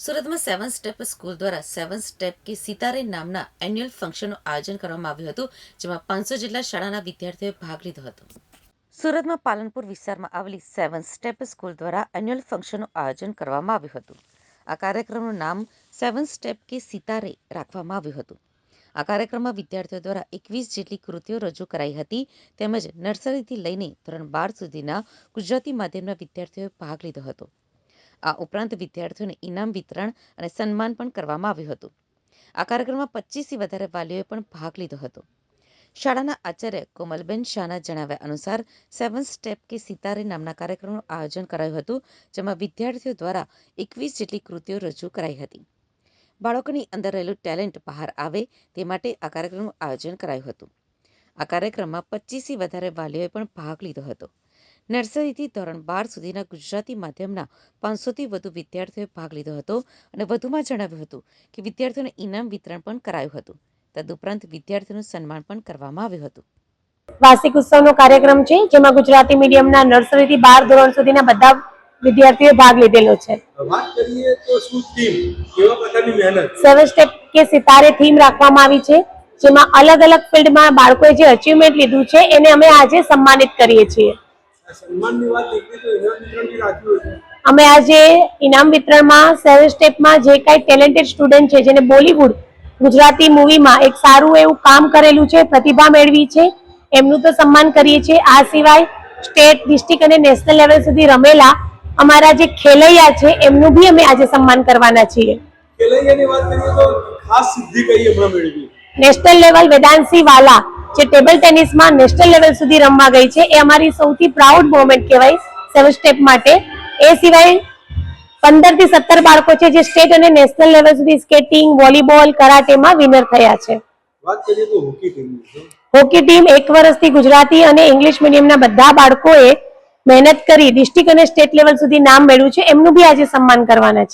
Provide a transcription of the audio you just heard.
સુરતમાં સેવન step school દ્વારા સેવન step કે સિતારે નામના એન્યુઅલ ફંક્શનનું આયોજન કરવામાં આવ્યું હતું, જેમાં 500 જેટલા શાળાના વિદ્યાર્થીઓએ ભાગ લીધો હતો. સુરતમાં પાલનપુર વિસ્તારમાં આવેલી સેવન સ્ટેપ સ્કૂલ દ્વારા એન્યુઅલ ફંક્શનનું આયોજન કરવામાં આવ્યું હતું. આ કાર્યક્રમનું નામ સેવન સ્ટેપ કે સિતારે રાખવામાં આવ્યું હતું. આ કાર્યક્રમમાં વિદ્યાર્થીઓ દ્વારા 21 જેટલી કૃતિઓ રજૂ કરાઈ હતી, તેમજ નર્સરીથી લઈને ધોરણ 12 સુધીના ગુજરાતી માધ્યમના વિદ્યાર્થીઓએ ભાગ લીધો હતો. આ ઉપરાંત વિદ્યાર્થીઓને ઇનામ વિતરણ અને સન્માન પણ કરવામાં આવ્યું હતું. આ કાર્યક્રમમાં 25થી વધારે વાલીઓએ પણ ભાગ લીધો હતો. શાળાના આચાર્ય કોમલબેન શાહના જણાવ્યા અનુસાર સેવન સ્ટેપ કે સિતારે નામના કાર્યક્રમનું આયોજન કરાયું હતું, જેમાં વિદ્યાર્થીઓ દ્વારા 21 જેટલી કૃતિઓ રજૂ કરાઈ હતી. બાળકોની અંદર રહેલું ટેલેન્ટ બહાર આવે તે માટે આ કાર્યક્રમનું આયોજન કરાયું હતું. આ કાર્યક્રમમાં 25થી વધારે વાલીઓએ પણ ભાગ લીધો હતો. નર્સરીથી ધોરણ 12 સુધીના ગુજરાતી માધ્યમના 500થી વધુ વિદ્યાર્થીઓએ ભાગ લીધો હતો અને વધુમાં જણાવ્યું હતું કે વિદ્યાર્થીઓને ઇનામ વિતરણ પણ કરાયું હતું. તદુપરાંત વિદ્યાર્થીઓનું સન્માન પણ કરવામાં આવ્યું હતું. વાર્ષિક ઉત્સવનો કાર્યક્રમ છે, જેમાં ગુજરાતી મીડિયમના નર્સરીથી 12 ધોરણ સુધીના બધા વિદ્યાર્થીઓએ ભાગ લીધેલો છે. વાત કરીએ તો શું થીમ, કેવા પ્રકારની મહેનત? સેવન સ્ટેપ કે સિતારે થીમ રાખવામાં આવી છે, જેમાં અલગ અલગ ફિલ્ડમાં બાળકોએ જે અચીવમેન્ટ લીધું છે એને અમે આજે સન્માનિત કરીએ છીએ. સન્માનની વાત નીકળી તો ઇનામ વિતરણ બી રાખ્યું છે. અમે આજે ઇનામ વિતરણમાં સેવન સ્ટેપમાં જે કાંઈ ટેલેન્ટેડ સ્ટુડન્ટ છે, જેને બોલીવુડ ગુજરાતી મૂવીમાં એક સારું એવું કામ કરેલું છે, પ્રતિભા મેળવી છે, એમનું તો સન્માન કરીએ છીએ. આ સિવાય સ્ટેટ, ડિસ્ટ્રિક્ટ અને નેશનલ લેવલ સુધી રમેલા અમારા જે ખેલૈયા છે એમનું બી અમે આજે સન્માન કરવાના છીએ. ખેલૈયાની વાત કરીએ તો ખાસ સિદ્ધિ કઈ હમણાં મેળવી? નેશનલ લેવલ વેદાંશી વાલા, જે ટેબલ ટેનિસમાં નેશનલ લેવલ સુધી રમવા ગઈ છે, એ અમારી સૌથી પ્રાઉડ મોમેન્ટ કહેવાય સેવન સ્ટેપ માટે. એ સિવાય 15 થી 17 બાળકો છે જે સ્ટેટ અને નેશનલ લેવલ સુધી સ્કેટિંગ, વોલીબોલ, કરાટેમાં વિનર થયા છે. વાત કરીએ તો હોકી ટીમની. હોકી ટીમ 1 વર્ષથી ગુજરાતી અને ઇંગ્લિશ મીડિયમના બધા બાળકોએ મહેનત કરી ડિસ્ટ્રિક્ટ અને સ્ટેટ લેવલ સુધી નામ મેળવ્યું છે, એમનું બી આજે સન્માન કરવાના છે.